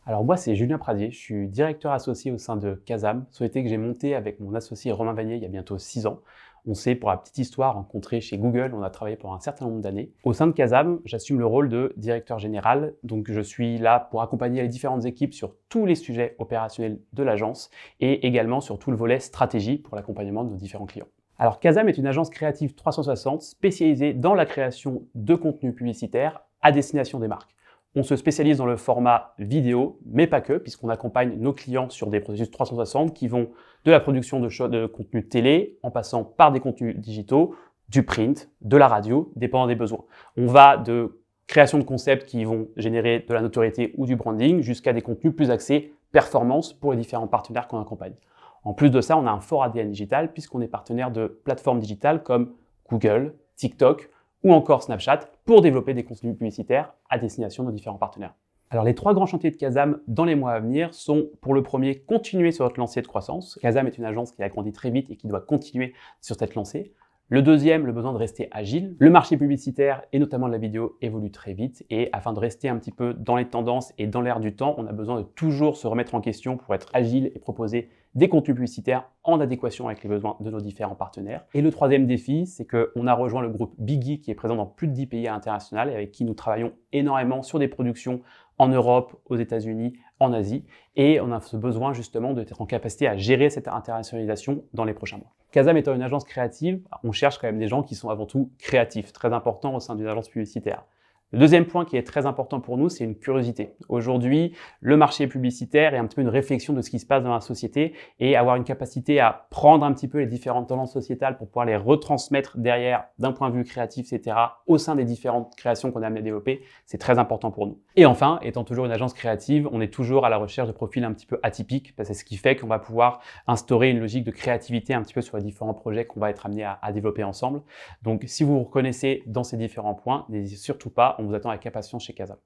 Alors moi, c'est Julien Pradier, je suis directeur associé au sein de Casam, société que j'ai montée avec mon associé Romain Vanier il y a bientôt 6 ans. On s'est, pour la petite histoire, rencontrés chez Google, on a travaillé pendant un certain nombre d'années. Au sein de Casam, j'assume le rôle de directeur général, donc je suis là pour accompagner les différentes équipes sur tous les sujets opérationnels de l'agence et également sur tout le volet stratégie pour l'accompagnement de nos différents clients. Alors Casam est une agence créative 360 spécialisée dans la création de contenus publicitaires à destination des marques. On se spécialise dans le format vidéo, mais pas que, puisqu'on accompagne nos clients sur des processus 360 qui vont de la production de contenu télé, en passant par des contenus digitaux, du print, de la radio, dépendant des besoins. On va de création de concepts qui vont générer de la notoriété ou du branding, jusqu'à des contenus plus axés performance pour les différents partenaires qu'on accompagne. En plus de ça, on a un fort ADN digital, puisqu'on est partenaire de plateformes digitales comme Google, TikTok, ou encore Snapchat pour développer des contenus publicitaires à destination de nos différents partenaires. Alors les 3 grands chantiers de Casam dans les mois à venir sont, pour le premier, continuer sur notre lancée de croissance. Casam est une agence qui a grandi très vite et qui doit continuer sur cette lancée. Le deuxième, le besoin de rester agile. Le marché publicitaire et notamment de la vidéo évolue très vite et afin de rester un petit peu dans les tendances et dans l'air du temps, on a besoin de toujours se remettre en question pour être agile et proposer des contenus publicitaires en adéquation avec les besoins de nos différents partenaires. Et le troisième défi, c'est qu'on a rejoint le groupe Biggy qui est présent dans plus de 10 pays à l'international et avec qui nous travaillons énormément sur des productions en Europe, aux États-Unis, en Asie. Et on a ce besoin justement d'être en capacité à gérer cette internationalisation dans les prochains mois. Casam étant une agence créative, on cherche quand même des gens qui sont avant tout créatifs, très important au sein d'une agence publicitaire. Le deuxième point qui est très important pour nous, c'est une curiosité. Aujourd'hui, le marché publicitaire est un petit peu une réflexion de ce qui se passe dans la société et avoir une capacité à prendre un petit peu les différentes tendances sociétales pour pouvoir les retransmettre derrière d'un point de vue créatif, etc. au sein des différentes créations qu'on a amené à développer, c'est très important pour nous. Et enfin, étant toujours une agence créative, on est toujours à la recherche de profils un petit peu atypiques, parce que c'est ce qui fait qu'on va pouvoir instaurer une logique de créativité un petit peu sur les différents projets qu'on va être amené à développer ensemble. Donc si vous vous reconnaissez dans ces différents points, n'hésitez surtout pas, on vous attend avec impatience chez Casam.